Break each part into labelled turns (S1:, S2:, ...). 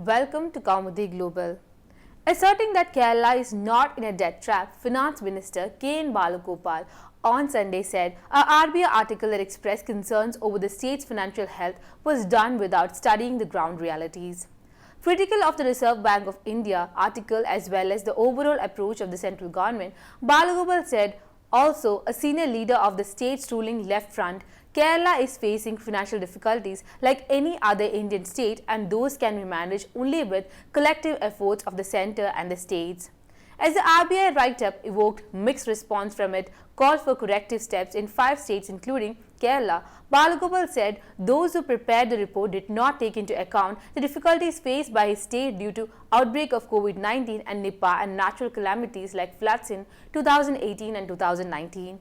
S1: Welcome to Kaumudi Global. Asserting that Kerala is not in a debt trap, Finance Minister K N Balagopal on Sunday said a RBI article that expressed concerns over the state's financial health was done without studying the ground realities. Critical of the Reserve Bank of India article as well as the overall approach of the central government, Balagopal said also a senior leader of the state's ruling left front, Kerala is facing financial difficulties like any other Indian state, and those can be managed only with collective efforts of the centre and the states. As the RBI write-up evoked mixed response from it, called for corrective steps in 5 states including Kerala, Balagopal said those who prepared the report did not take into account the difficulties faced by his state due to outbreak of COVID-19 and Nipah and natural calamities like floods in 2018 and 2019.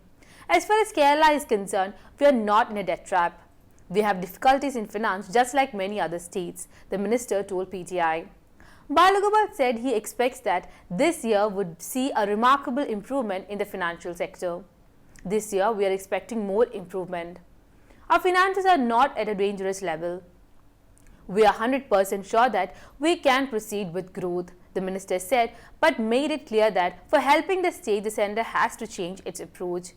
S1: As far as Kerala is concerned, we are not in a debt trap. We have difficulties in finance just like many other states, the minister told PTI. Balagopal said he expects that this year would see a remarkable improvement in the financial sector. This year, we are expecting more improvement. Our finances are not at a dangerous level. We are 100% sure that we can proceed with growth, the minister said, but made it clear that for helping the state, the centre has to change its approach.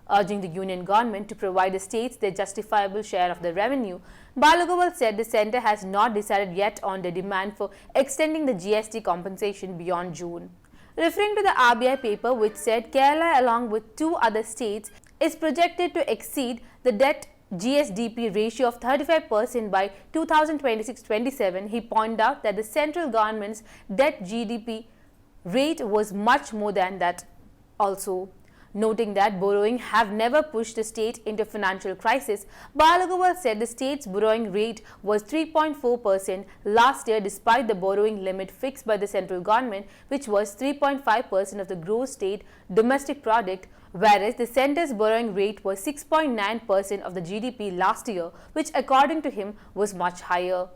S1: Urging the union government to provide the states their justifiable share of the revenue, Balagopal said the centre has not decided yet on the demand for extending the GST compensation beyond June. Referring to the RBI paper which said Kerala along with 2 other states is projected to exceed the debt GSDP ratio of 35% by 2026-27, he pointed out that the central government's debt GDP rate was much more than that also. Noting that borrowing have never pushed the state into financial crisis, Balagopal said the state's borrowing rate was 3.4% last year despite the borrowing limit fixed by the central government, which was 3.5% of the gross state domestic product, whereas the centre's borrowing rate was 6.9% of the GDP last year, which according to him was much higher.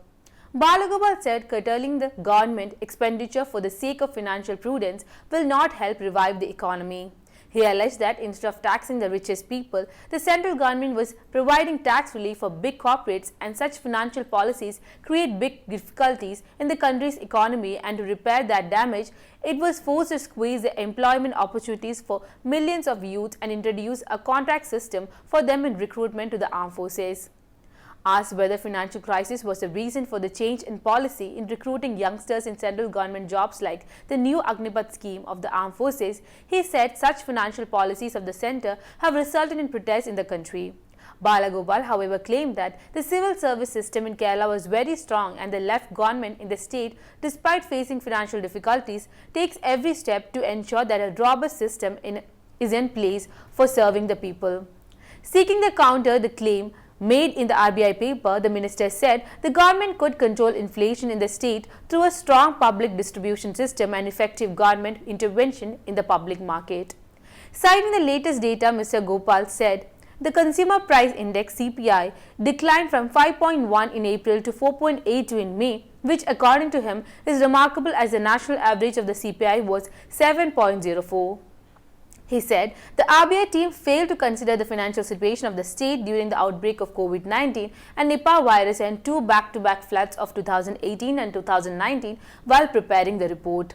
S1: Balagopal said curtailing the government expenditure for the sake of financial prudence will not help revive the economy. He alleged that instead of taxing the richest people, the central government was providing tax relief for big corporates, and such financial policies create big difficulties in the country's economy, and to repair that damage, it was forced to squeeze the employment opportunities for millions of youth and introduce a contract system for them in recruitment to the armed forces. Asked whether financial crisis was the reason for the change in policy in recruiting youngsters in central government jobs like the new Agnipath scheme of the armed forces, he said such financial policies of the centre have resulted in protests in the country. Balagopal, however, claimed that the civil service system in Kerala was very strong and the left government in the state, despite facing financial difficulties, takes every step to ensure that a robust system is in place for serving the people. Seeking to counter the claim made in the RBI paper, the minister said the government could control inflation in the state through a strong public distribution system and effective government intervention in the public market. Citing the latest data, Mr. Gopal said the Consumer Price Index (CPI) declined from 5.1 in April to 4.82 in May, which according to him is remarkable as the national average of the CPI was 7.04. He said the RBI team failed to consider the financial situation of the state during the outbreak of COVID-19 and Nipah virus and 2 back-to-back floods of 2018 and 2019 while preparing the report.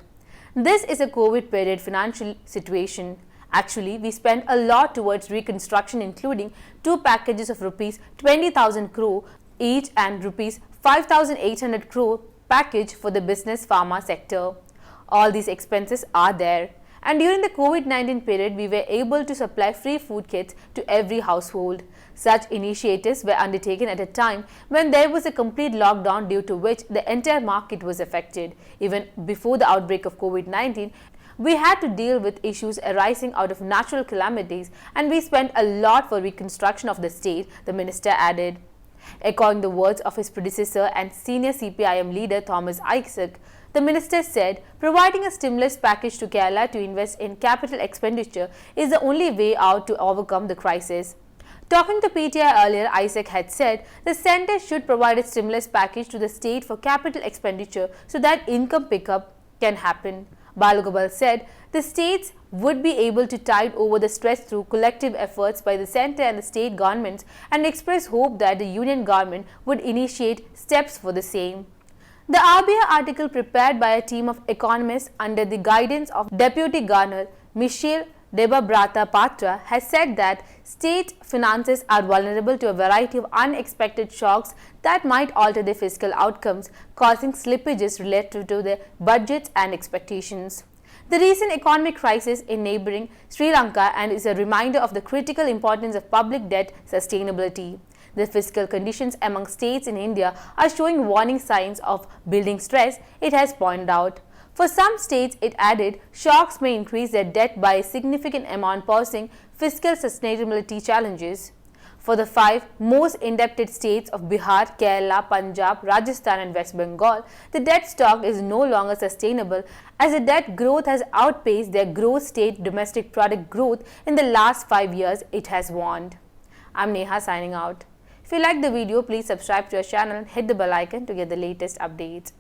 S1: This is a COVID period financial situation. Actually, we spent a lot towards reconstruction, including 2 packages of rupees 20,000 crore each and rupees 5,800 crore package for the business pharma sector. All these expenses are there. And during the COVID-19 period, we were able to supply free food kits to every household. Such initiatives were undertaken at a time when there was a complete lockdown, due to which the entire market was affected. Even before the outbreak of COVID-19, we had to deal with issues arising out of natural calamities, and we spent a lot for reconstruction of the state, the minister added. Echoing the words of his predecessor and senior CPIM leader Thomas Isaac, the minister said providing a stimulus package to Kerala to invest in capital expenditure is the only way out to overcome the crisis. Talking to PTI earlier, Isaac had said the centre should provide a stimulus package to the state for capital expenditure so that income pickup can happen. Balagopal said the states would be able to tide over the stress through collective efforts by the centre and the state governments, and expressed hope that the union government would initiate steps for the same. The RBI article, prepared by a team of economists under the guidance of Deputy Governor Michelle Debabrata Patra, has said that state finances are vulnerable to a variety of unexpected shocks that might alter their fiscal outcomes, causing slippages relative to their budgets and expectations. The recent economic crisis in neighboring Sri Lanka is a reminder of the critical importance of public debt sustainability. The fiscal conditions among states in India are showing warning signs of building stress, it has pointed out. For some states, it added, shocks may increase their debt by a significant amount, posing fiscal sustainability challenges. For the 5 most indebted states of Bihar, Kerala, Punjab, Rajasthan and West Bengal, the debt stock is no longer sustainable as the debt growth has outpaced their gross state domestic product growth in the last 5 years, it has warned. I'm Neha signing out. If you like the video, please subscribe to our channel and hit the bell icon to get the latest updates.